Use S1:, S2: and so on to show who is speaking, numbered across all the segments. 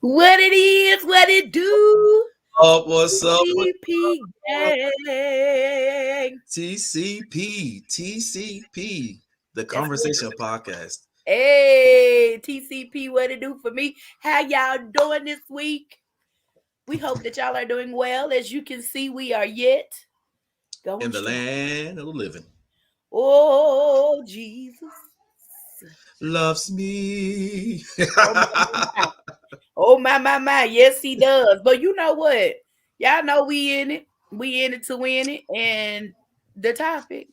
S1: What it is, what it do.
S2: What's up?
S1: TCP gang.
S2: TCP, the
S1: That's
S2: Conversation Podcast.
S1: Hey, TCP, what it do for me? How y'all doing this week? We hope that y'all are doing well. As you can see, we are yet going
S2: In the
S1: strong.
S2: land of the living.
S1: Oh, Jesus.
S2: Loves me.
S1: Oh, my. Oh, my. Yes, he does. But you know what? Y'all know we in it. We in it to win it. And the topic.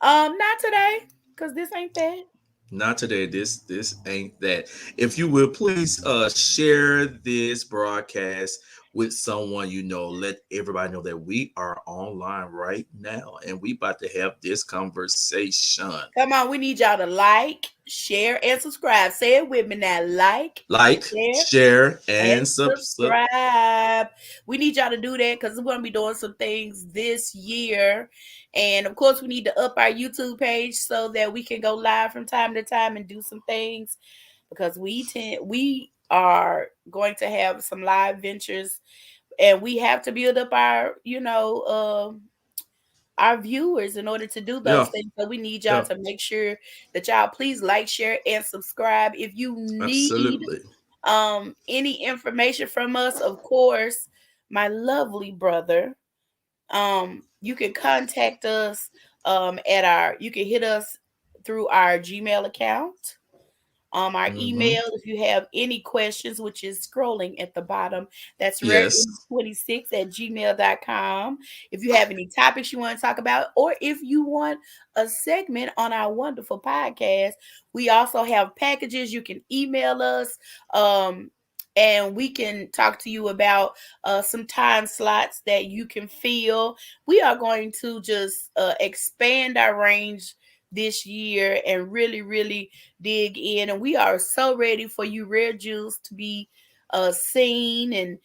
S1: Not today, because this ain't that.
S2: Not today. This ain't that. If you will please share this broadcast with someone you know. Let everybody know that we are online right now and we about to have this conversation.
S1: Come on, we need y'all to like, share, and subscribe. Say it with me now. Like,
S2: Like,
S1: share,
S2: share, and
S1: and subscribe. We need y'all to do that because we're going to be doing some things this year. And of course, we need to up our YouTube page so that we can go live from time to time and do some things because we are going to have some live ventures and we have to build up our viewers in order to do those
S2: Yeah,
S1: things. So we need y'all
S2: yeah,
S1: to make sure that y'all please like, share, and subscribe. If you need
S2: absolutely.
S1: any information from us, of course, my lovely brother, you can contact us you can hit us through our Gmail account. Our
S2: Hmm.
S1: email, if you have any questions, which is scrolling at the bottom, that's
S2: Yes.
S1: rare26@gmail.com. If you have any topics you want to talk about, or if you want a segment on our wonderful podcast, we also have packages. You can email us. And we can talk to you about some time slots that you can fill. We are going to just expand our range this year and really, really dig in. And we are so ready for you rare jewels to be seen and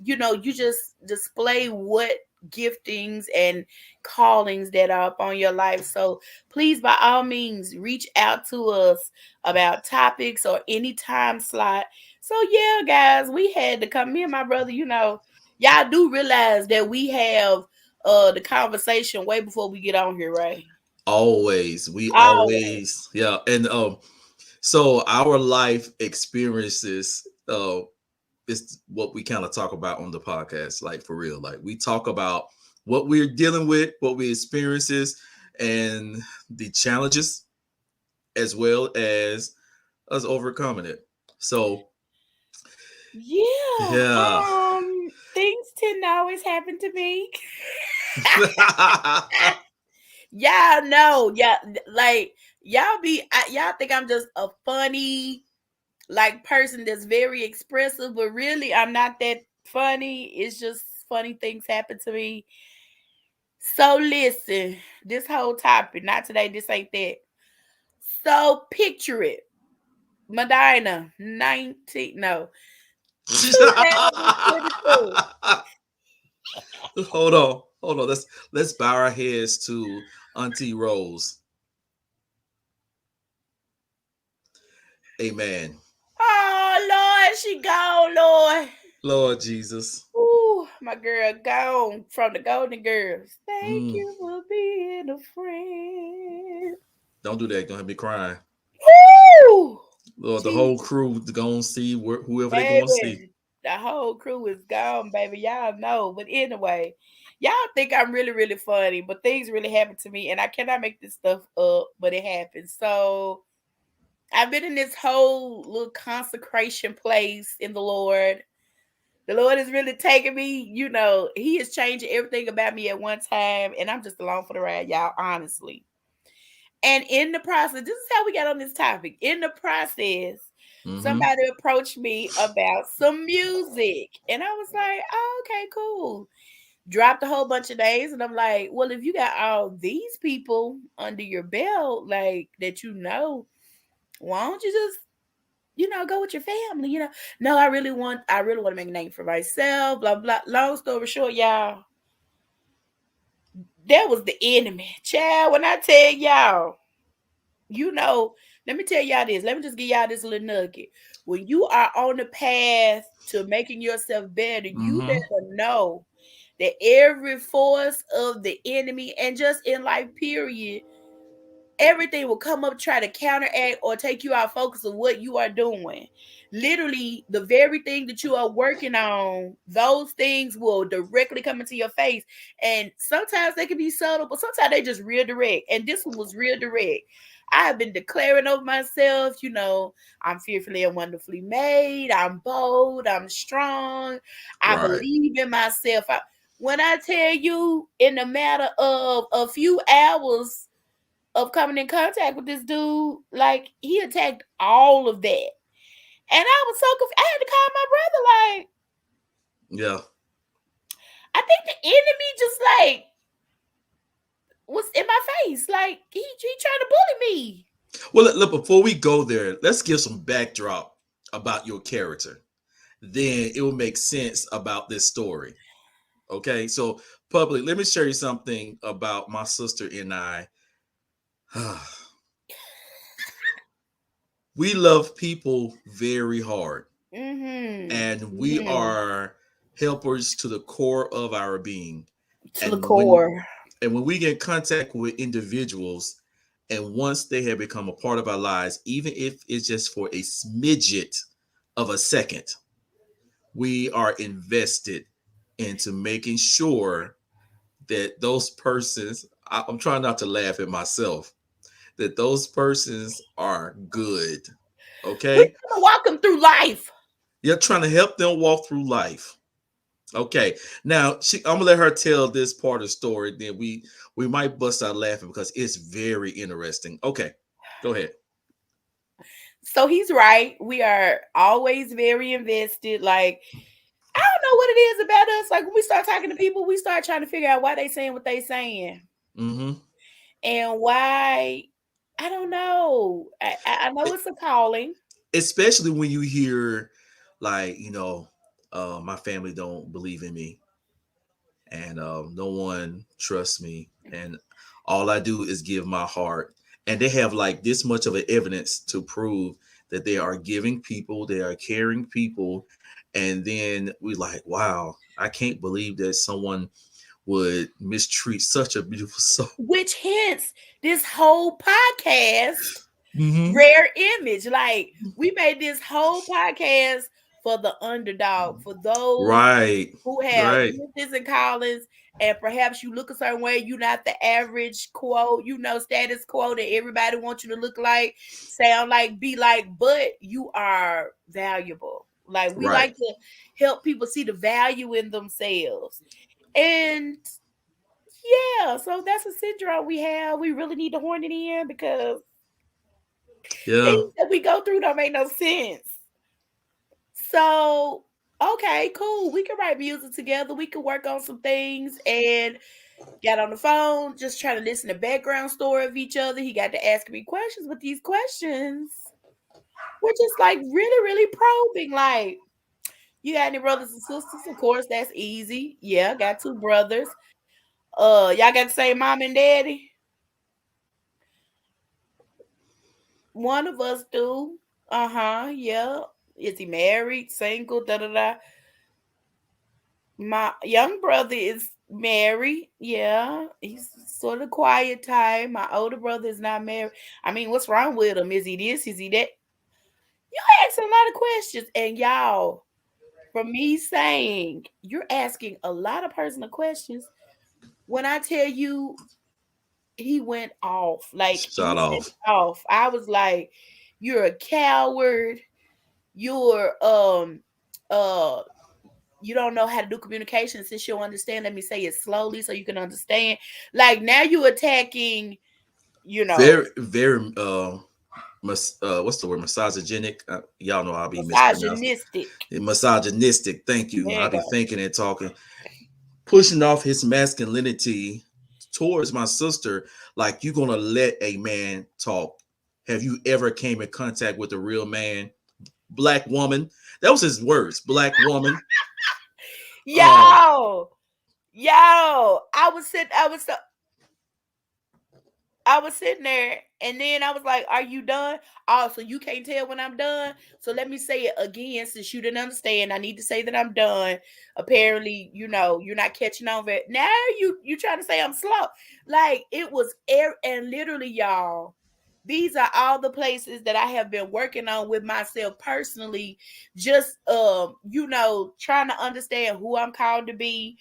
S1: you just display what giftings and callings that are up on your life. So please, by all means, reach out to us about topics or any time slot. So yeah, guys, we had to come. Me and my brother, y'all do realize that we have the conversation way before we get on here, right?
S2: Always. We
S1: Always.
S2: always, yeah. And so our life experiences is what we kind of talk about on the podcast, like for real. Like we talk about what we're dealing with, what we experiences, and the challenges as well as us overcoming it. So
S1: Yeah.
S2: yeah.
S1: Things tend to always happen to me. Y'all know, yeah, like y'all think I'm just a funny like person that's very expressive, but really I'm not that funny. It's just funny things happen to me. So listen, this whole topic, not today, this ain't that. So picture it. Medina, 19, no, 2022.
S2: hold on. Let's bow our heads to Auntie Rose. Amen.
S1: Oh Lord, she gone, Lord.
S2: Lord Jesus.
S1: Ooh, my girl gone from the Golden Girls. Thank
S2: Mm,
S1: you for being a friend.
S2: don't do that. Gonna have me crying.
S1: Woo!
S2: Lord, the whole
S1: Jesus,
S2: crew to go and see whoever they going to see.
S1: baby. The whole crew is gone, baby. Y'all know. But anyway, y'all think I'm really, really funny, but things really happen to me, and I cannot make this stuff up, but it happens. So I've been in this whole little consecration place in the Lord. The Lord is really taking me, He is changing everything about me at one time, and I'm just along for the ride, y'all, honestly. And in the process, this is how we got on this topic. In the process,
S2: Hmm.
S1: somebody approached me about some music, and I was like, oh, okay, cool. dropped a whole bunch of names, and I'm like, well, if you got all these people under your belt, like that, why don't you just go with your family? No, I really want to make a name for myself. Blah blah. Long story short, y'all, that was the enemy, child. When I tell y'all, you know, let me tell y'all this. Let me just give y'all this little nugget. When you are on the path to making yourself better, you
S2: Mm-hmm.
S1: better know that every force of the enemy, and just in life, period, everything will come up try to counteract or take you out focus of what you are doing. Literally, the very thing that you are working on, those things will directly come into your face. And sometimes they can be subtle, but sometimes they just real direct. And this one was real direct. I have been declaring over myself, I'm fearfully and wonderfully made. I'm bold. I'm strong. I
S2: Right.
S1: believe in myself. When I tell you, in a matter of a few hours of coming in contact with this dude, like, he attacked all of that. And I was so confused. I had to call my brother, like,
S2: Yeah.
S1: I think the enemy just like was in my face. Like, he trying to bully me.
S2: Well, look, before we go there, let's give some backdrop about your character. Then it will make sense about this story. Okay. So, public, let me share you something about my sister and I. We love people very hard,
S1: Mm-hmm.
S2: and we
S1: Mm-hmm.
S2: are helpers to the core of our being.
S1: To the
S2: And when
S1: core.
S2: we get in contact with individuals, and once they have become a part of our lives, even if it's just for a smidget of a second, we are invested into making sure that those persons, I'm trying not to laugh at myself, that those persons are good.
S1: We
S2: Okay.
S1: gonna walk him through life.
S2: You're trying to help them walk through life. Okay. Now, I'm gonna let her tell this part of the story. Then we might bust out laughing because it's very interesting. Okay, go ahead.
S1: So he's right. We are always very invested. Like, I don't know what it is about us. Like, when we start talking to people, we start trying to figure out why they saying what they saying.
S2: Mm-hmm.
S1: And why, I don't know. I know it's a calling.
S2: Especially when you hear, like, my family don't believe in me, and no one trusts me, and all I do is give my heart, and they have like this much of an evidence to prove that they are giving people, they are caring people, and then we like, wow, I can't believe that someone would mistreat such a beautiful soul.
S1: Which hence this whole podcast,
S2: Mm-hmm.
S1: rare image. Like, we made this whole podcast for the underdog, for those
S2: Right,
S1: who have
S2: right,
S1: gifts and callings, and perhaps you look a certain way. You're not the average quote, status quo that everybody wants you to look like, sound like, be like, but you are valuable. Like, we
S2: right.
S1: like to help people see the value in themselves. And yeah, so that's a syndrome we have. We really need to horn it in because
S2: Yeah.
S1: things that we go through don't make no sense. So, okay, cool. We can write music together. We can work on some things, and got on the phone, just trying to listen to background story of each other. He got to ask me questions, but these questions were just like really, really probing. Like, you got any brothers and sisters? Of course, that's easy. Yeah, got two brothers. Y'all got the same mom and daddy? One of us do. Uh-huh. Yeah. Is he married? Single? Da da da. My young brother is married. Yeah. He's sort of quiet type. My older brother is not married. I mean, what's wrong with him? Is he this? Is he that? You asking a lot of questions. And y'all, from me saying you're asking a lot of personal questions, when I tell you he went off, like,
S2: Shot
S1: he set
S2: off.
S1: it off. I was like, you're a coward. You're uh you don't know how to do communication. Since you'll understand, let me say it slowly so you can understand. Like, now you attacking, you know
S2: Very, very what's the word? Misogynic. Y'all know I'll be mispronouncing
S1: misogynistic.
S2: it. Misogynistic. Thank you.
S1: There
S2: I'll
S1: you
S2: be
S1: go.
S2: thinking and talking. pushing off his masculinity towards my sister, like you gonna let a man talk. Have you ever came in contact with a real man? Black woman. That was his words. Black woman. Um,
S1: Yo, yo, I was sitting there and then I was like, "Are you done?" Oh, so you can't tell when I'm done. So let me say it again since you didn't understand. I need to say that I'm done. Apparently, you're not catching on it. Now you trying to say I'm slow. Like it was air and literally, y'all. These are all the places that I have been working on with myself personally, just trying to understand who I'm called to be,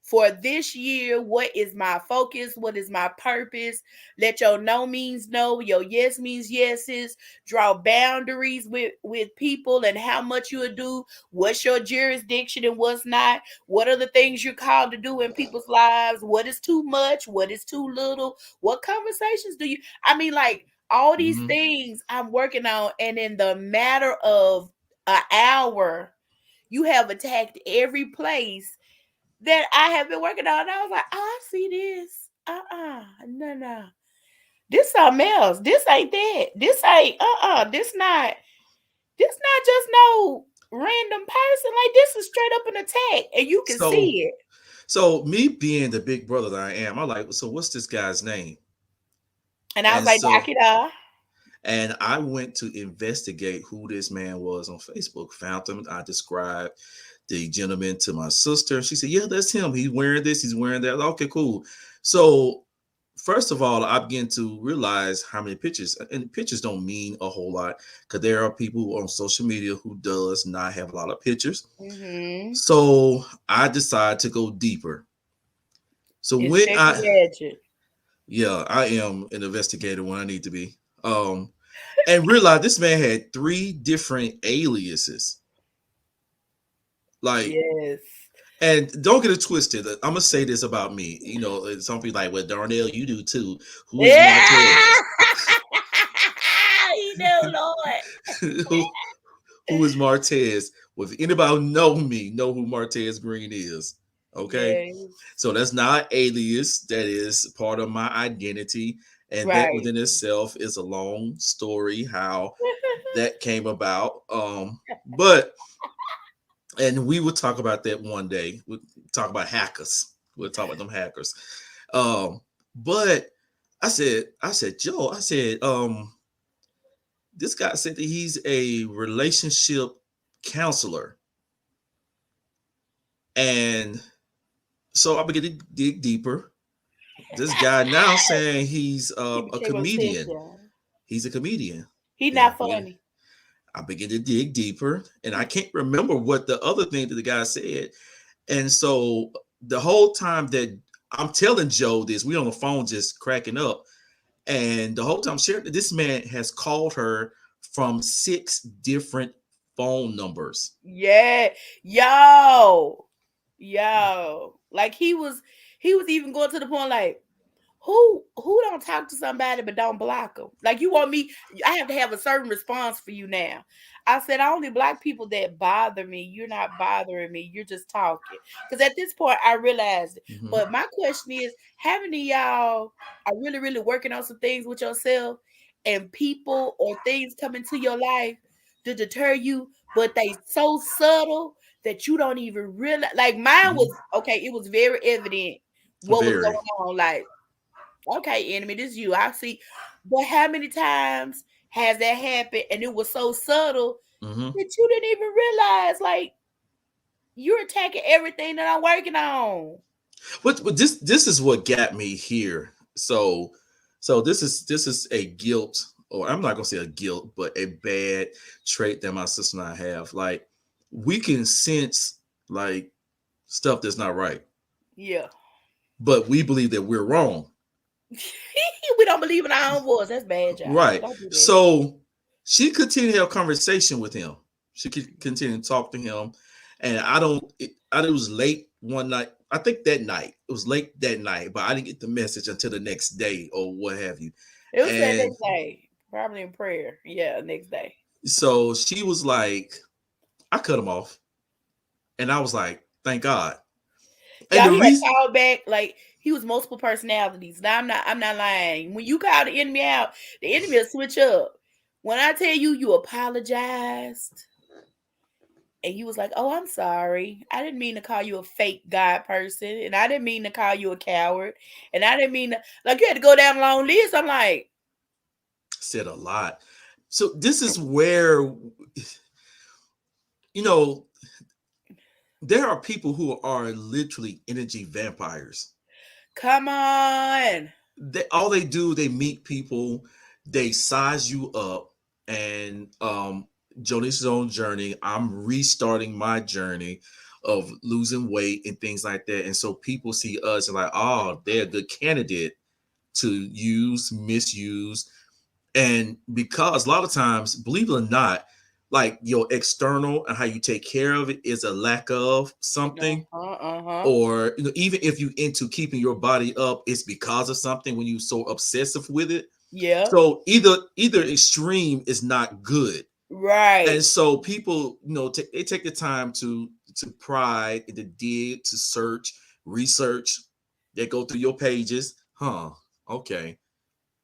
S1: for this year. What is my focus? What is my purpose? Let your no means no, your yes means yeses. Draw boundaries with people and how much you'll do. What's your jurisdiction and what's not? What are the things you're called to do in people's lives? What is too much? What is too little? What conversations do you? I mean, like all these
S2: mhm.
S1: things I'm working on, and in the matter of an hour, you have attacked every place that I have been working on. And I was like, oh, I see this. No, no. This something else. This ain't that. This ain't, this not just no random person. Like, this is straight up an attack. And you can
S2: So,
S1: see it.
S2: so me being the big brother that I am, I'm like, so what's this guy's name?
S1: And I was
S2: And
S1: like, knock
S2: so,
S1: it off.
S2: and I went to investigate who this man was on Facebook. Found him. I described the gentleman to my sister. She said, "Yeah, that's him. He's wearing this. He's wearing that." Okay, cool. So first of all, I began to realize how many pictures, and pictures don't mean a whole lot because there are people on social media who does not have a lot of pictures.
S1: Mm-hmm.
S2: So I decided to go deeper. So when
S1: Inspector
S2: I,
S1: Gadget.
S2: yeah, I am an investigator when I need to be. And realized this man had three different aliases. Like,
S1: Yes.
S2: and don't get it twisted. I'm gonna say this about me. You know, some people like, well, Darnell, you do too. Who is
S1: Yeah.
S2: Martez?
S1: You know, Lord.
S2: who, who is Martez? Well, if anybody who know me, know who Martez Green is. Okay.
S1: Yes.
S2: So that's not alias. That is part of my identity. And that
S1: Right.
S2: within itself is a long story how that came about. But and we will talk about that one day. We'll talk about hackers. We'll talk about them hackers. Um, but I said, Joe, I said, this guy said that he's a relationship counselor. And so I began to dig deeper. This guy now saying he's
S1: He
S2: a
S1: became obsessed,
S2: comedian.
S1: y'all.
S2: He's a comedian.
S1: He
S2: Then
S1: not funny.
S2: I began to dig deeper, and I can't remember what the other thing that the guy said. And so the whole time that I'm telling Joe this, we on the phone just cracking up, and the whole time sharing that this man has called her from 6 different phone numbers.
S1: Yeah. Yo. Yo. Like he was even going to the point like, who don't talk to somebody but don't block them? Like you want me? I have to have a certain response for you now. I said I only block people that bother me. You're not bothering me. You're just talking. Because at this point I realized it.
S2: Mhm.
S1: But my question is, how many of y'all are really, really working on some things with yourself, and people or things come into your life to deter you, but they so subtle that you don't even realize? Like mine
S2: Mhm.
S1: was okay. It was very evident what was
S2: Very.
S1: going on. Like, okay, enemy, this is you. I see. But how many times has that happened and it was so subtle
S2: Mhm.
S1: that you didn't even realize, like, you're attacking everything that I'm working on?
S2: But this is what got me here. So this is a guilt, or I'm not gonna say a guilt, but a bad trait that my sister and I have. Like we can sense like stuff that's not right,
S1: Yeah.
S2: but we believe that we're wrong.
S1: We don't believe in our own voice. That's bad, y'all.
S2: Right.
S1: Don't do that.
S2: So she continued to have conversation with him. She could continue to talk to him. And I don't, it was late one night. I think that night, it was late that night, but I didn't get the message until the next day or what have you.
S1: It was that
S2: And
S1: next day, probably in prayer. Yeah, next day.
S2: so she was like, I cut him off. And I was like, thank God. And
S1: Y'all,
S2: the
S1: he had
S2: reason,
S1: called back like he was multiple personalities. Now I'm not lying. When you call the enemy out, the enemy will switch up. When I tell you you apologized and you was like, "Oh, I'm sorry. I didn't mean to call you a fake God person, and I didn't mean to call you a coward, and I didn't mean to like you had to go down a long list." I'm like,
S2: said a lot. So this is where, you know, there are people who are literally energy vampires.
S1: "Come on."
S2: All they do, they meet people, they size you up, and Jonas' own journey. I'm restarting my journey of losing weight and things like that. And so people see us and like, oh, they're a good candidate to use, misuse. And because a lot of times, believe it or not, like your external and how you take care of it is a lack of something,
S1: Uh-huh.
S2: or even if you into keeping your body up, it's because of something when you so obsessive with it.
S1: Yeah.
S2: So either extreme is not good. And
S1: Right.
S2: so people, they take the time to pry, to dig, to search, research. They go through your pages, huh? Okay,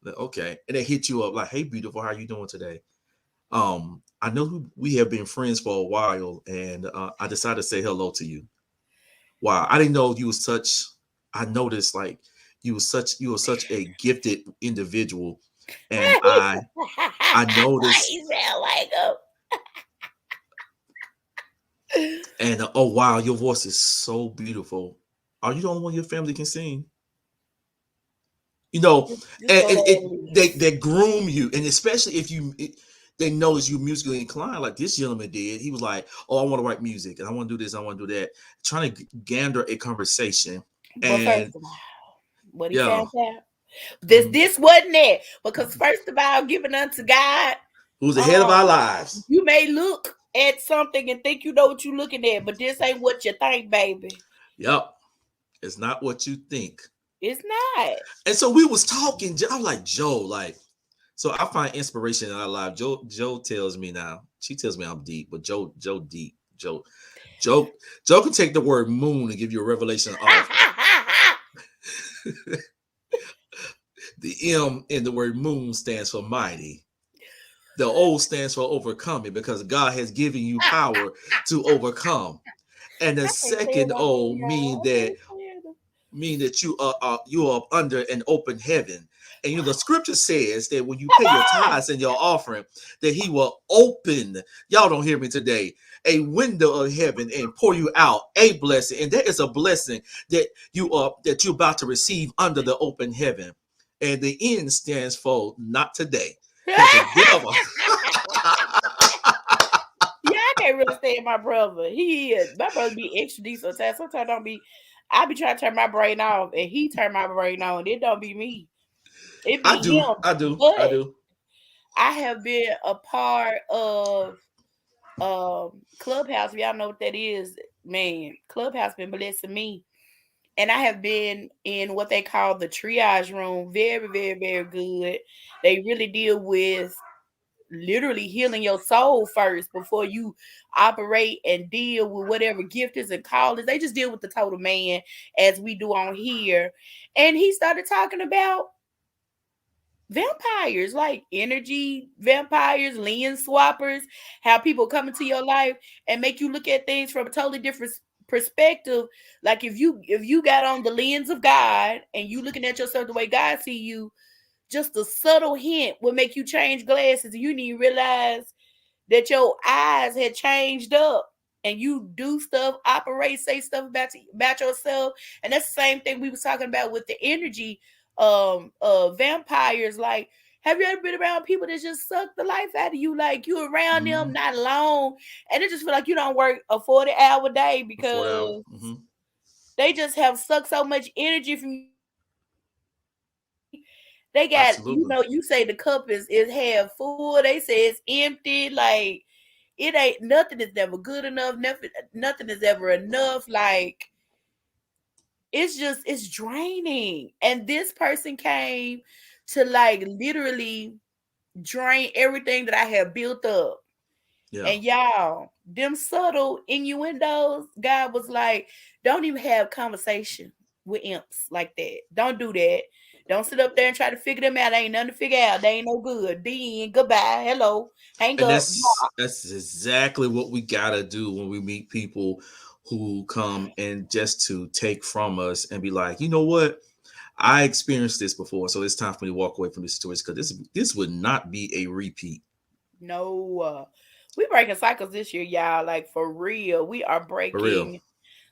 S2: okay, and they hit you up like, "Hey, beautiful, how you doing today?" I know we have been friends for a while, and I decided to say hello to you. Wow, I didn't know you was such. I noticed like you were such a gifted individual, and I noticed,
S1: He sound like him.
S2: and oh wow, your voice is so beautiful. Are you the only one in your family can sing? You know,
S1: Just
S2: and
S1: go
S2: it,
S1: there
S2: it
S1: and
S2: they groom you, and especially if they notice you musically inclined, like this gentleman did. He was like, "Oh, I want to write music, and I want to do this, I want to do that," trying to gander a conversation,
S1: But
S2: and
S1: first of all, what he
S2: yeah,
S1: found out, this
S2: mhm,
S1: this wasn't it. Because first of all, giving unto God,
S2: who's ahead of our
S1: um,
S2: lives?
S1: you may look at something and think you know what you're looking at, but this ain't what you think, baby.
S2: Yep, it's not what you think.
S1: It's not.
S2: And so we was talking. I'm like, Joe, like, so I find inspiration in our life. Joe tells me now. She tells me I'm deep, but Joe deep. Joe, Joe can take the word moon and give you a revelation of the M in the word moon stands for mighty. The O stands for overcoming because God has given you power to overcome. And the
S1: I can't stand
S2: second
S1: my brother,
S2: O
S1: y'all. I can't stand him.
S2: mean that you are under an open heaven. And the scripture says that when you pay your
S1: Come
S2: tithes and your offering, that he will open, y'all don't hear me today, a window of heaven and pour you out a blessing. And there is a blessing that you're about to receive under the open heaven. And the N stands for not today. Because the devil,
S1: Yeah, I can't really stand my brother. He is my brother be extra decent sometimes. Sometimes don't be I be trying to turn my brain off and he turn my brain on. It don't be me. It
S2: I
S1: be
S2: do,
S1: him.
S2: I do, I
S1: But
S2: do.
S1: I have been a part of Clubhouse. If y'all know what that is, man. Clubhouse been blessing me. And I have been in what they call the triage room. Very, very, very good. They really deal with literally healing your soul first before you operate and deal with whatever gift is and call is. They just deal with the total man as we do on here. And he started talking about vampires, like energy vampires, lens swappers, how people come into your life and make you look at things from a totally different perspective. Like if you got on the lens of God and you looking at yourself the way God see you, just a subtle hint will make you change glasses and you need to realize that your eyes had changed up and you do stuff, operate, say stuff about yourself. And that's the same thing we was talking about with the energy vampires. Like, have you ever been around people that just suck the life out of you? Like you around them
S2: Mm-hmm.
S1: not long, and it just feel like you don't work a 40-hour day
S2: A 4 hour.
S1: because
S2: Mm-hmm.
S1: they just have sucked so much energy from you. They got,
S2: Absolutely.
S1: you say the cup is half full. They say it's empty. Like it ain't nothing is never good enough. Nothing is ever enough. Like it's draining. And this person came to like literally drain everything that I have built up.
S2: Yeah.
S1: And y'all, them subtle innuendos, God was like, don't even have conversation with imps like that. Don't do that. Don't sit up there and try to figure them out. Ain't nothing to figure out. They ain't no good. Then goodbye. Hello. Hang
S2: And
S1: up.
S2: that's exactly what we gotta do when we meet people who come and just to take from us and be like, you know what? I experienced this before, so it's time for me to walk away from this situation because this would not be a repeat.
S1: No. We breaking cycles this year, y'all. Like for real. We are
S2: For real.
S1: breaking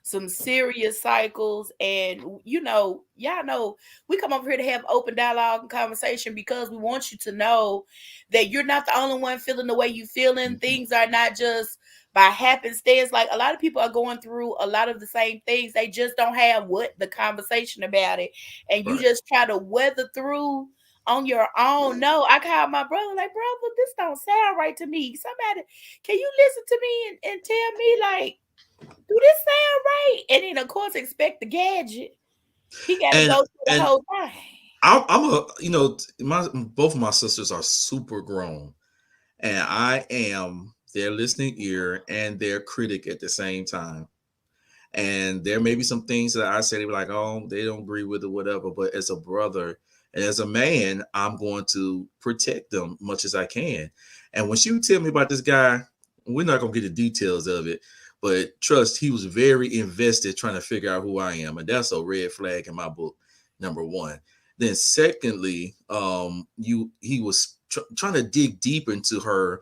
S1: some serious cycles. And y'all know we come over here to have open dialogue and conversation because we want you to know that you're not the only one feeling the way you feeling.
S2: Mhm.
S1: Things are not just by happenstance. Like a lot of people are going through a lot of the same things. They just don't have the conversation about it. And you
S2: Right.
S1: just try to weather through on your own. No, I called my brother, like, brother, this don't sound right to me. Somebody, can you listen to me and tell me, like, do this sound right? And then, of course, expect the gadget. He got to
S2: And
S1: go through the
S2: and
S1: whole thing.
S2: I'm a my both of my sisters are super grown, and I am their listening ear and their critic at the same time. And there may be some things that I say they be like, oh, they don't agree with it, whatever. But as a brother and as a man, I'm going to protect them much as I can. And when she would tell me about this guy, we're not gonna get the details of it, but trust, he was very invested trying to figure out who I am, and that's a red flag in my book. Number one. Then secondly, you he was trying to dig deep into her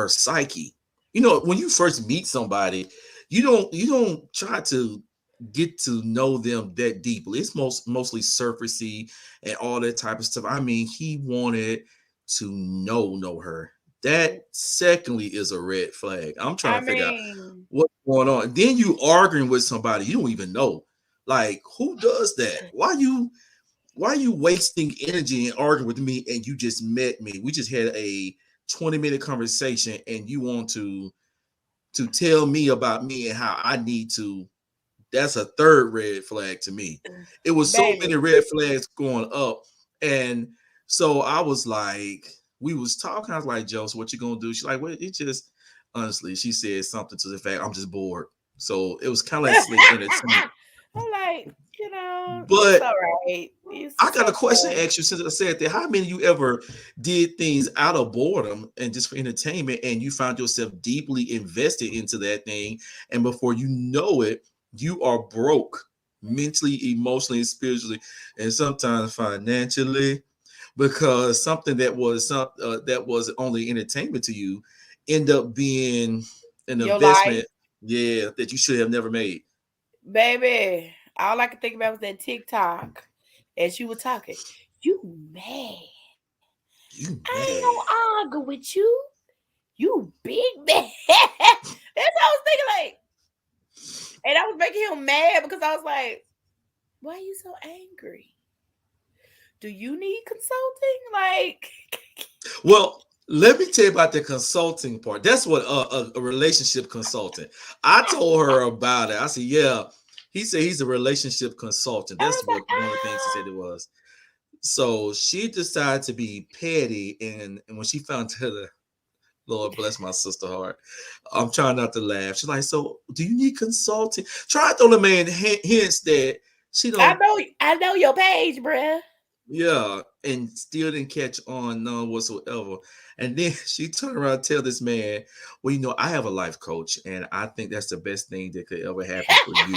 S2: psyche. You know, when you first meet somebody, you don't try to get to know them that deeply. It's mostly surfacey and all that type of stuff. I mean, he wanted to know her. That secondly is a red flag. I'm trying
S1: I
S2: to figure out
S1: mean,
S2: what's going on. Then you arguing with somebody you don't even know. Like, who does that? Why are you wasting energy and arguing with me and you just met me? We just had a 20-minute conversation and you want to tell me about me and how I need to. That's a third red flag to me. It was so
S1: baby,
S2: many red flags going up. And so I was like, we was talking. I was like, Joe, so what you gonna do? She's like, well, it just honestly, she said something to the fact I'm just bored. So it was kind of like slick entertainment.
S1: I'm like, it's
S2: But
S1: all right.
S2: I
S1: It's
S2: got a question to
S1: okay.
S2: ask you since I said that. How many of you ever did things out of boredom and just for entertainment and you found yourself deeply invested into that thing? And before you know it, you are broke mentally, emotionally, and spiritually, and sometimes financially because something that was only entertainment to you end up being an
S1: Your life,
S2: investment, yeah, that you should have never made.
S1: baby. All I could think about was that TikTok as you were talking. You mad.
S2: You
S1: I ain't
S2: mad.
S1: gonna argue with you. You big man. That's what I was thinking. Like, and I was making him mad because I was like, why are you so angry? Do you need consulting? Like,
S2: Well, let me tell you about the consulting part. That's what a relationship consultant. I told her about it. I said, "Yeah." He said he's a relationship consultant.
S1: I
S2: That's
S1: was like,
S2: what one of the things he said it was. So she decided to be petty, and when she found out the Lord bless my sister heart, I'm trying not to laugh. She's like, "So, do you need consulting?" Try to throw the man hints that she don't.
S1: I know your page, bruh.
S2: Yeah, and still didn't catch on none whatsoever. And then she turned around and tell this man, well, I have a life coach, and I think that's the best thing that could ever happen for you.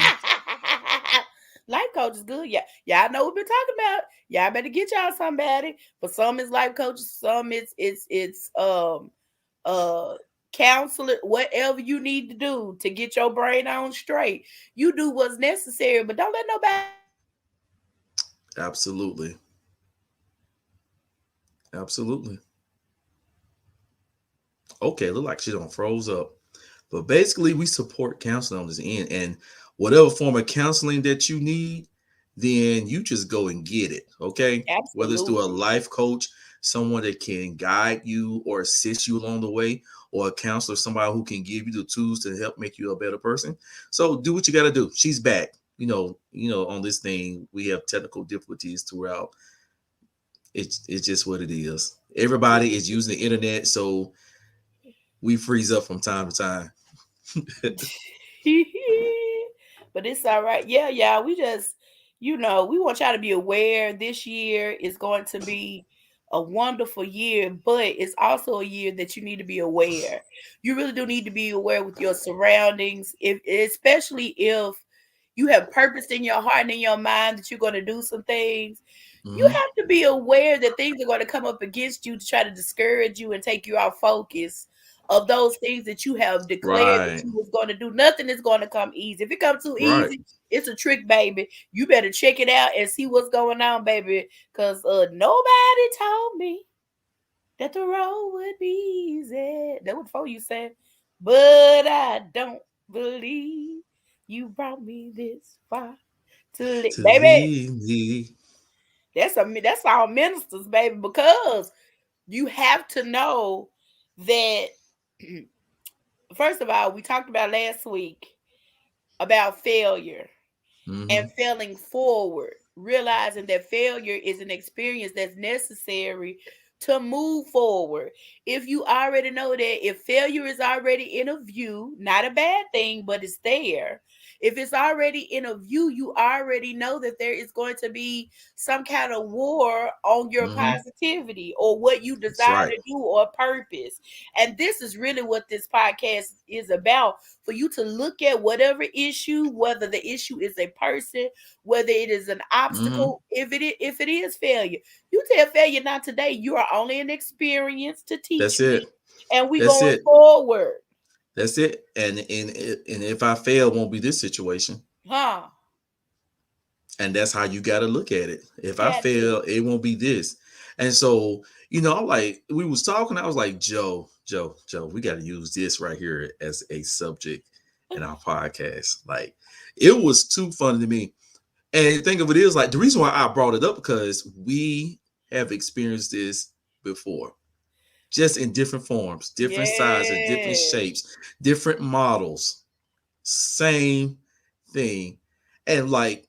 S1: Life coach is good. Yeah, y'all know what we've been talking about. Y'all better get y'all somebody. For some it's life coaches, some it's uh counselor, whatever you need to do to get your brain on straight. You do what's necessary, but don't let nobody tell you what to do.
S2: Absolutely. Absolutely. Okay, look like she don't froze up. But basically, we support counseling on this end. And whatever form of counseling that you need, then you just go and get it. Okay. Whether it's through a
S1: Absolutely.
S2: life coach, someone that can guide you or assist you along the way, or a counselor, somebody who can give you the tools to help make you a better person. So do what you got to do. She's back. On this thing, we have technical difficulties throughout. It's just what it is. Everybody is using the internet, so we freeze up from time to time.
S1: But it's all right. Yeah, y'all. We just, we want y'all to be aware this year is going to be a wonderful year, but it's also a year that you need to be aware. You really do need to be aware with your surroundings, if especially if you have purpose in your heart and in your mind that you're going to do some things. You
S2: Hmm.
S1: have to be aware that things are going to come up against you to try to discourage you and take you off focus of those things that you have declared that
S2: Right.
S1: you was going to do. Nothing is going to come easy. If it comes too
S2: Right.
S1: easy, it's a trick, baby. You better check it out and see what's going on, baby. Because nobody told me that the road would be easy. That was before you said, but I don't believe you brought me this far to live.
S2: To
S1: Baby,
S2: leave me.
S1: that's our ministers, baby, because you have to know that first of all, we talked about last week about failure and
S2: Hmm.
S1: failing forward, realizing that failure is an experience that's necessary to move forward. If you already know that if failure is already in a view, not a bad thing, but it's there. If it's already in a view, you already know that there is going to be some kind of war on your
S2: Hmm.
S1: positivity or what you
S2: That's
S1: desire
S2: right.
S1: to do or purpose. And this is really what this podcast is about, for you to look at whatever issue, whether the issue is a person, whether it is an
S2: Hmm.
S1: obstacle, if it is failure, you tell failure not today. You are only an experience to teach
S2: That's
S1: me,
S2: it.
S1: and we
S2: That's
S1: going
S2: it.
S1: forward,
S2: That's it. And if I fail, it won't be this situation.
S1: huh?
S2: And that's how you got to look at it. If I
S1: Got to.
S2: fail, it won't be this. And so, I'm like, we was talking. I was like, Joe, we got to use this right here as a subject in our podcast. Like, it was too funny to me. And think of it is like the reason why I brought it up because we have experienced this before, just in different forms, different sizes, different
S1: Yes.
S2: shapes, different models, same thing. And like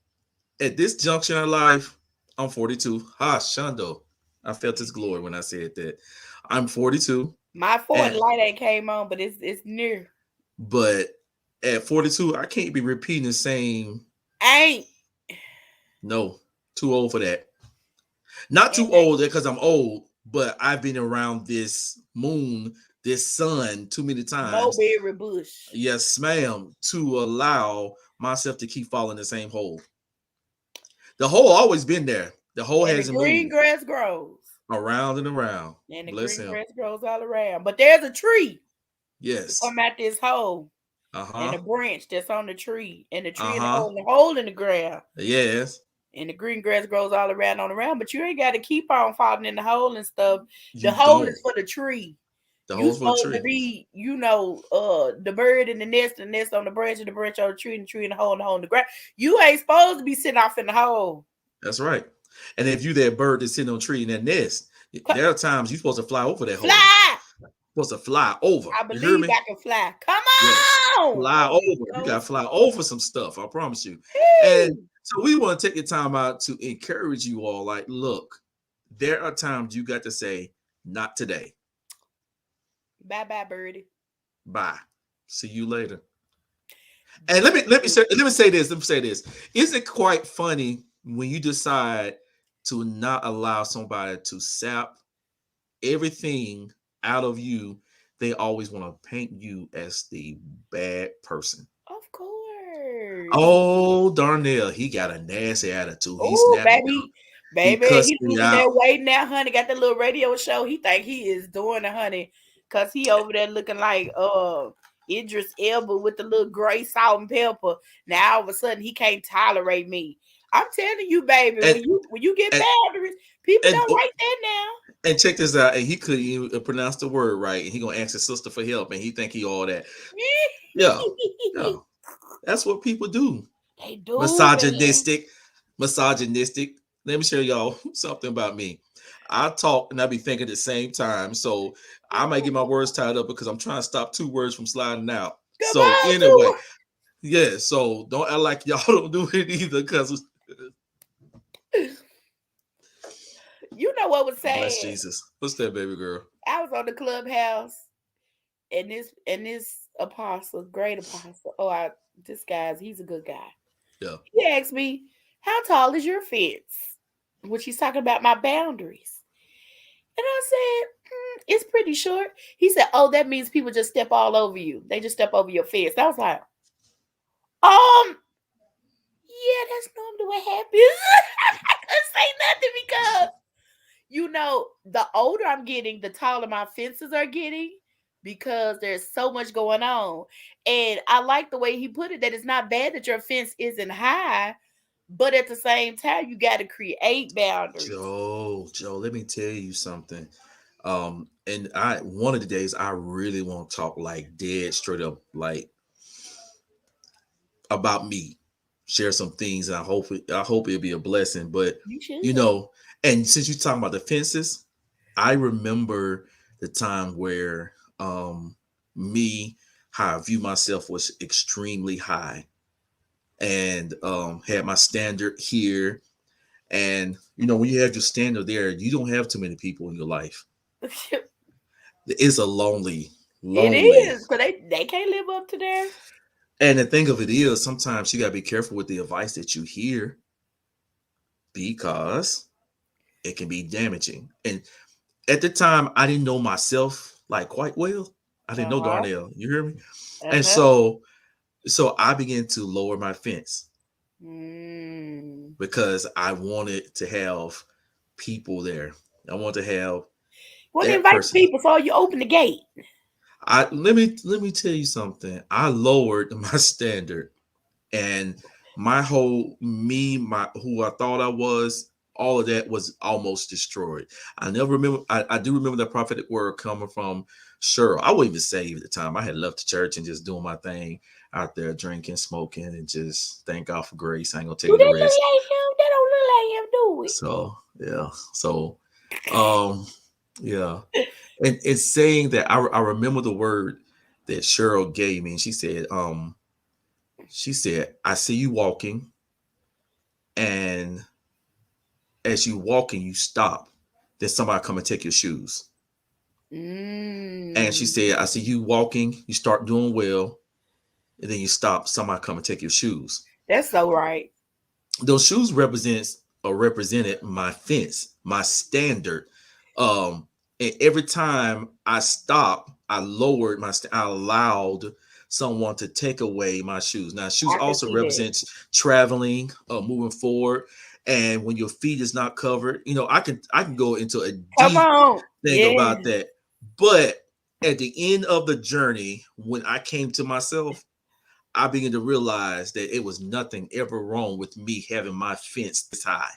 S2: at this junction in life, I'm 42. Ha, Shundo. I felt his glory when I said that. I'm 42,
S1: My Ford
S2: and
S1: light ain't came on, but it's near.
S2: but at 42, I can't be repeating the same.
S1: Ain't.
S2: No, too old for that. Not too
S1: And
S2: old because I'm old, but I've been around this moon, this sun too many times.
S1: mulberry bush.
S2: Yes, ma'am, to allow myself to keep falling the same hole. The hole always been there. The hole
S1: And the
S2: hasn't
S1: green
S2: moved
S1: grass grows.
S2: around and around.
S1: And the
S2: Bless
S1: green
S2: him.
S1: grass grows all around. But there's a tree to
S2: Yes.
S1: come out this hole. And
S2: Uh-huh.
S1: a branch that's on the tree. And the tree
S2: Uh-huh.
S1: and the hole in the ground.
S2: Yes.
S1: And the green grass grows all around on around. But you ain't got to keep on falling in the hole and stuff. The
S2: You
S1: hole
S2: don't.
S1: is for the tree.
S2: The
S1: You
S2: hole's for a
S1: supposed to
S2: tree.
S1: be, the bird in the nest on the branch, and the branch on the tree, and the tree in the hole in the ground. You ain't supposed to be sitting off in the hole.
S2: That's right. And if you that bird that's sitting on a tree in that nest, there are times you're supposed to fly over that hole.
S1: Fly!
S2: You're supposed to fly over.
S1: I
S2: You hear
S1: believe
S2: me?
S1: I can fly. Come
S2: Yes.
S1: on,
S2: Fly
S1: Holy
S2: over. You gotta
S1: Ghost.
S2: fly over some stuff. I promise you. And
S1: Woo!
S2: so we want to take the time out to encourage you all. Like, look, there are times you got to say, not today.
S1: Bye bye, birdie.
S2: Bye. See you later. And let me say this. Let me say this. Is it quite funny when you decide to not allow somebody to sap everything out of you? They always want to paint you as the bad person.
S1: Of course.
S2: Oh, Darnell, he got a nasty attitude. He
S1: Oh,
S2: snapped me out.
S1: baby.
S2: He
S1: Baby,
S2: cussed
S1: he
S2: me
S1: losing
S2: out.
S1: that weight now, honey. Got that little radio show. He think he is doing it, honey. Cause he over there looking like Idris Elba with the little gray salt and pepper. Now all of a sudden he can't tolerate me. I'm telling you, baby,
S2: And
S1: when you get
S2: and
S1: boundaries, people
S2: and,
S1: don't like that now.
S2: and check this out. And he couldn't even pronounce the word right. And he gonna ask his sister for help. And he think he all that. Yeah, yeah. That's what people do.
S1: They do, man.
S2: Misogynistic, misogynistic. Let me share y'all something about me. I talk and I be thinking at the same time. So I might get my words tied up because I'm trying to stop two words from sliding out.
S1: Come
S2: So
S1: on,
S2: anyway, yeah. So don't act like y'all don't do it either because
S1: you know what was
S2: bless
S1: sad?
S2: Jesus. What's that, baby girl?
S1: I was on the clubhouse and this apostle, great apostle. Oh, this guy's he's a good guy.
S2: Yeah.
S1: He asked me, "How tall is your fence?" Which he's talking about my boundaries, and I said, "It's pretty short." He said, "Oh, that means people just step all over you. They just step over your fence." I was like, yeah, that's normally what happens. I couldn't say nothing because the older I'm getting, the taller my fences are getting because there's so much going on. And I like the way he put it that it's not bad that your fence isn't high, but at the same time, you got to create boundaries.
S2: Joe, let me tell you something. And I one of the days I really want to talk like dead straight up, like about me, share some things, and I hope it'll be a blessing. But
S1: You
S2: you
S1: should.
S2: know, and since you're talking about the fences, I remember the time where me how I view myself was extremely high, and had my standard here. And when you have your standard there, you don't have too many people in your life. It's a
S1: It
S2: lonely.
S1: is because they can't live up to theirs.
S2: And the thing of it is, sometimes you gotta be careful with the advice that you hear because it can be damaging. And at the time, I didn't know myself like quite well. I didn't
S1: Uh
S2: know
S1: huh.
S2: Darnell. You hear me?
S1: Uh
S2: And
S1: huh.
S2: so I began to lower my fence
S1: Mm.
S2: because I wanted to have people there. I want to have
S1: Well,
S2: that
S1: invite the
S2: person.
S1: people so you open the gate.
S2: I let me tell you something. I lowered my standard, and my whole me, my who I thought I was, all of that was almost destroyed. I never remember. I do remember that prophetic word coming from Cheryl. I wasn't even saved at the time. I had left the church and just doing my thing out there, drinking, smoking, and just thank God for grace. I ain't gonna tell
S1: Do
S2: you the
S1: that look
S2: rest.
S1: like him? That don't look like him, do
S2: So yeah. So um yeah. And it's saying that I remember the word that Cheryl gave me, and she said, I see you walking, and as you walking, you stop. Then somebody come and take your shoes.
S1: it?
S2: And she
S1: Mm.
S2: said, I see you walking, you start doing well, and then you stop, somebody come and take your shoes.
S1: That's so right.
S2: Those shoes represents or represented my fence, my standard. And every time I stopped, I lowered I allowed someone to take away my shoes. Now, shoes
S1: I can
S2: also
S1: see that.
S2: represents traveling, moving forward. And when your feet is not covered, I can go into a
S1: Come
S2: deep
S1: on.
S2: thing
S1: Yeah.
S2: about that. But at the end of the journey, when I came to myself, I began to realize that it was nothing ever wrong with me having my fence this high.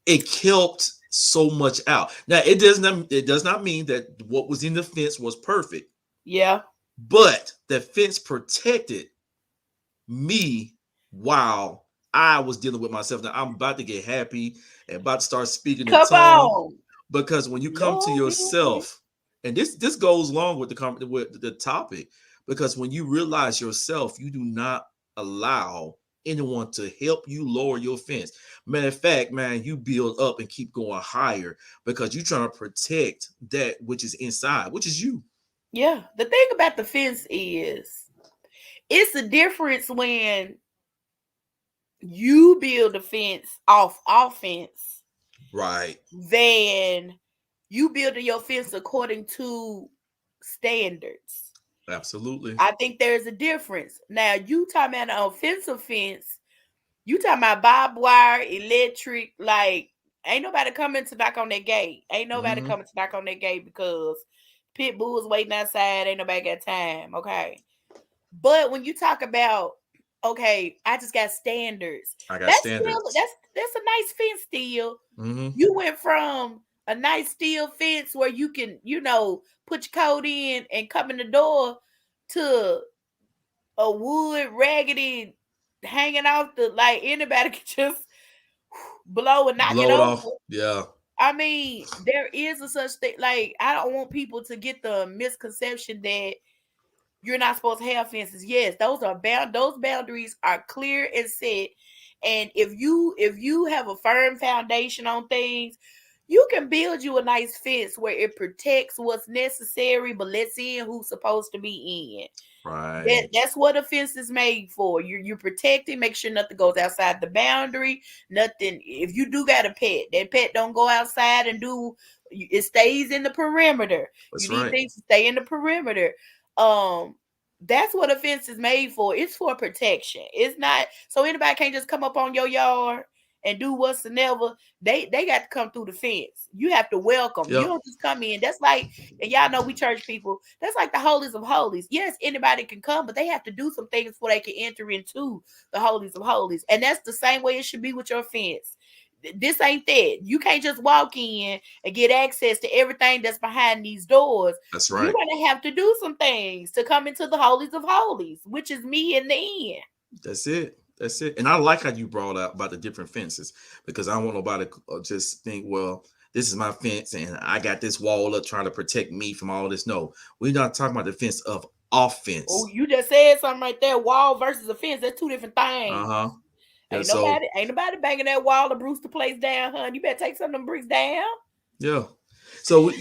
S2: It helped so much out. Now it does not mean that what was in the fence was perfect,
S1: Yeah.
S2: but the fence protected me while I was dealing with myself. Now I'm about to get happy and about to start speaking in
S1: Come
S2: tongue,
S1: on.
S2: because when you come to
S1: Lord have mercy.
S2: yourself, and this goes along with the topic, because when you realize yourself, you do not allow anyone to help you lower your fence. Matter of fact, man, you build up and keep going higher because you're trying to protect that which is inside, which is you.
S1: Yeah. The thing about the fence is it's a difference when you build a fence off offense
S2: Right.
S1: than you building your fence according to standards.
S2: Absolutely.
S1: I think there's a difference. Now you talking about an offensive fence, you talking about barbed wire, electric, like ain't nobody coming to knock on that gate. Ain't nobody
S2: Hmm.
S1: coming to knock on that gate because pit bulls waiting outside. Ain't nobody got time. Okay. But when you talk about, okay, I just got standards.
S2: I got
S1: That's still
S2: standards.
S1: that's a nice fence still.
S2: Hmm.
S1: You went from a nice steel fence where you can, put your coat in and come in the door to a wood raggedy hanging off the like anybody could just blow and knock it
S2: Blow it
S1: over.
S2: off. Yeah.
S1: I mean, there is a such thing. Like, I don't want people to get the misconception that you're not supposed to have fences. Yes, those are those boundaries are clear and set. And if you have a firm foundation on things, You can build you a nice fence where it protects what's necessary, but lets in who's supposed to be in.
S2: Right.
S1: That's what a fence is made for. You protect it, make sure nothing goes outside the boundary. Nothing. If you do got a pet, that pet don't go outside and do. It stays in the perimeter. You
S2: That's
S1: need
S2: right.
S1: things to stay in the perimeter. Um, that's what a fence is made for. It's for protection. It's not so anybody can't just come up on your yard and do whatsoever. They got to come through the fence. You have to welcome. You
S2: Yep.
S1: don't just come in. That's like, and y'all know we church people. That's like the holies of holies. Yes, anybody can come, but they have to do some things before they can enter into the holies of holies. And that's the same way it should be with your fence. This ain't that. You can't just walk in and get access to everything that's behind these doors.
S2: That's
S1: You're
S2: right.
S1: gonna have to do some things to come into the holies of holies, which is me in the end.
S2: That's it. That's it. And I like how you brought up about the different fences because I don't want nobody to just think, well, this is my fence and I got this wall up trying to protect me from all this. No, we're not talking about the fence of
S1: Oh,
S2: offense.
S1: you just said something right there. Wall versus a fence. That's two different
S2: Uh
S1: things.
S2: huh. Yeah.
S1: Ain't nobody banging that wall to Bruce the place down, hun. You better take some of them bricks down.
S2: Yeah. So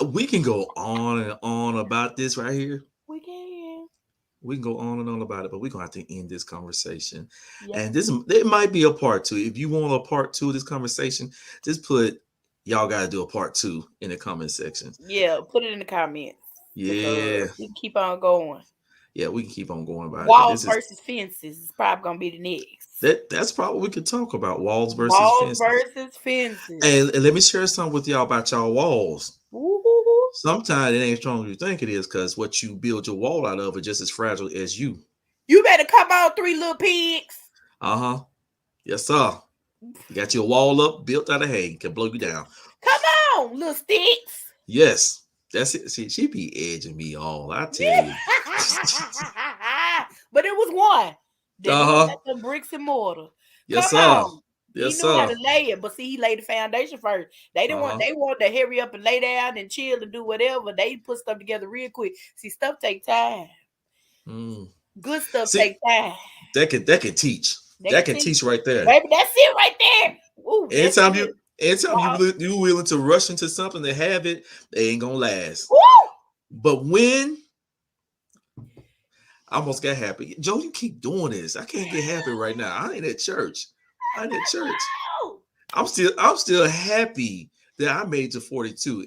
S2: we can go on and on about this right here.
S1: We can.
S2: We can go on and on about it, but we're gonna have to end this conversation.
S1: Yep.
S2: And this there might be a part two. If you want a part two of this conversation, just put y'all gotta do a part two in the comment section.
S1: Yeah, put it in the comments
S2: Yeah,
S1: because we can keep on going.
S2: yeah, we can keep on going about it. But
S1: Walls
S2: this is
S1: versus fences is probably gonna be the next.
S2: that's probably what we could talk about walls versus
S1: Walls
S2: fences.
S1: versus fences.
S2: And let me share something with y'all about y'all walls.
S1: Ooh,
S2: Sometimes it ain't strong as you think it is because what you build your wall out of is just as fragile as you.
S1: you better come on, three little pigs.
S2: Uh-huh. Yes, sir. You got your wall up, built out of hay, can blow you down.
S1: Come on, little sticks.
S2: Yes. That's it. See, she be edging me on. I tell you.
S1: But it was one that knew
S2: Uh-huh.
S1: about the bricks and mortar.
S2: Yes,
S1: Come
S2: sir.
S1: on. He
S2: Yes,
S1: knew how
S2: sir.
S1: to lay it, but see, he laid the foundation first.
S2: Uh-huh.
S1: They want to hurry up and lay down and chill and do whatever. They put stuff together real quick. See, stuff take time.
S2: Mm.
S1: Good stuff
S2: See,
S1: take time.
S2: that can teach.
S1: They
S2: That
S1: can
S2: can
S1: teach,
S2: teach right there.
S1: baby. That's it right there. Ooh, that's
S2: Anytime you
S1: it.
S2: anytime
S1: Wow.
S2: you willing to rush into something to have it, they ain't gonna last.
S1: Woo!
S2: But when I almost got happy. Joe, you keep doing this. I can't get happy right now. I ain't at church. I ain't at church. I'm still happy that I made to 42.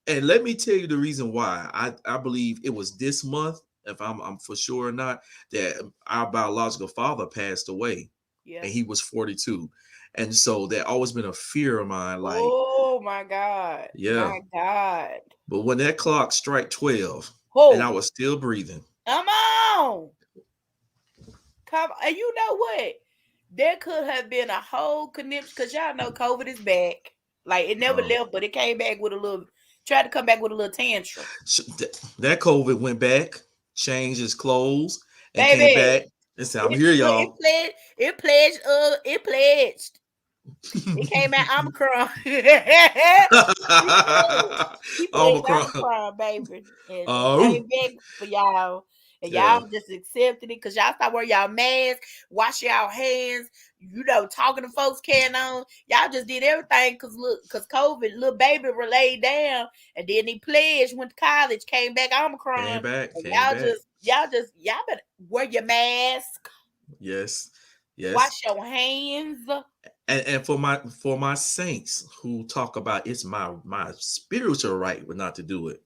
S2: And let me tell you the reason why. I believe it was this month, if I'm for sure or not, that our biological father passed away
S1: Yeah.
S2: and he was 42. And so there always been a fear of mine, like,
S1: Oh my God.
S2: yeah.
S1: My God.
S2: But when that clock strike 12 and I
S1: Oh,
S2: was still breathing.
S1: come on. Come, and you know what? There could have been a whole conniption because y'all know COVID is back. Like it never
S2: Um,
S1: left, but it came back with a little. Tried to come back with a little tantrum,
S2: that COVID went back, changed his clothes, and came back
S1: baby.
S2: and said, "I'm here,
S1: Look, it
S2: y'all."
S1: pledged. It pledged. It pledged. It came out Omicron. He pledged. He pledged
S2: Omicron.
S1: Omicron, baby, and
S2: Oh,
S1: came back for y'all. And
S2: yeah.
S1: y'all just accepted it because y'all start wearing y'all masks, wash y'all hands, talking to folks carrying on. Y'all just did everything because COVID, little baby were laid down, and then he pledged, went to college, came back
S2: Came
S1: Omicron,
S2: back.
S1: and
S2: Came back.
S1: y'all better wear your mask,
S2: Yes. Yes.
S1: wash your hands.
S2: And for my saints who talk about it's my spiritual right not to do it.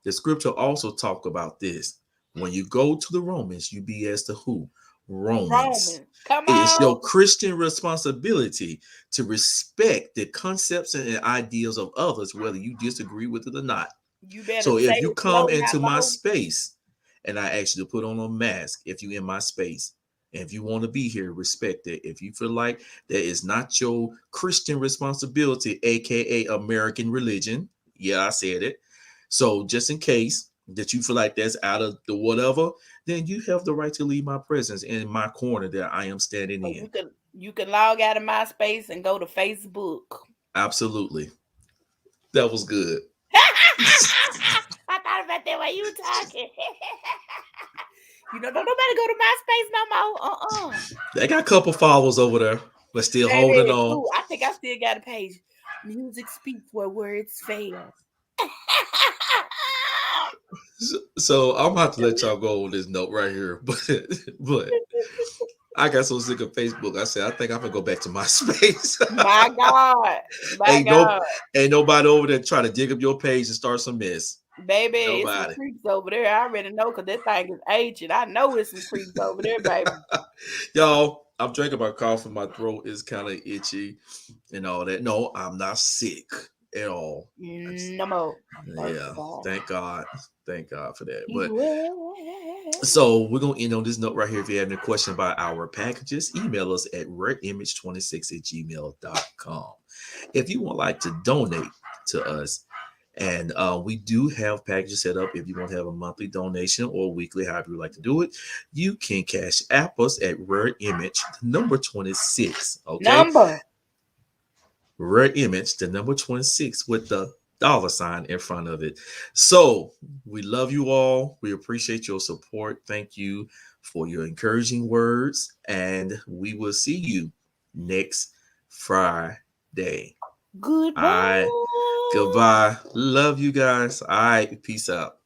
S2: The scripture also talk about this. When you go to the Romans, you be as to who? Romans.
S1: Romans, come
S2: It is your
S1: on.
S2: Christian responsibility to respect the concepts and ideals of others, whether you disagree with it or not.
S1: You better
S2: So
S1: say
S2: if you
S1: it
S2: come
S1: slow, not
S2: into my
S1: low.
S2: space and I ask you to put on a mask, if you in my space, and if you want to be here, respect it. If you feel like that is not your Christian responsibility, aka American religion, yeah, I said it. So just in case that you feel like that's out of the whatever, then you have the right to leave my presence in my corner that I am standing
S1: So
S2: in.
S1: you can log out of MySpace and go to Facebook.
S2: Absolutely. That was good.
S1: I thought about that while you were talking. Don't nobody go to MySpace no more.
S2: They got a couple followers over there. but still holding
S1: Baby,
S2: on.
S1: ooh, I think I still got a page. Music speaks where words fail.
S2: So I'm about to let y'all go on this note right here, but I got so sick of Facebook. I said I think I'm gonna go back to MySpace.
S1: My God. My
S2: ain't no
S1: God.
S2: ain't nobody over there trying to dig up your page and start some mess.
S1: Baby, it's some
S2: Nobody.
S1: creeps over there. I already know because that thing is ancient. I know it's some creeps over there, baby.
S2: Y'all, I'm drinking my coffee. My throat is kind of itchy and all that. No, I'm not sick at all.
S1: No more. Thank
S2: Yeah,
S1: God.
S2: thank God. Thank God for that. But
S1: Well,
S2: so we're gonna end on this note right here. If you have any question about our packages, email us at rareimage26@gmail.com. If you would like to donate to us, and we do have packages set up. If you want to have a monthly donation or weekly, however you like to do it, you can cash app us at Rare Image, the number 26. Okay.
S1: number.
S2: Rare Image, the number 26 with the $ in front of it. So we love you all. We appreciate your support. Thank you for your encouraging words. And we will see you next Friday. All right.
S1: Goodbye.
S2: Goodbye. Love you guys. All right. Peace out.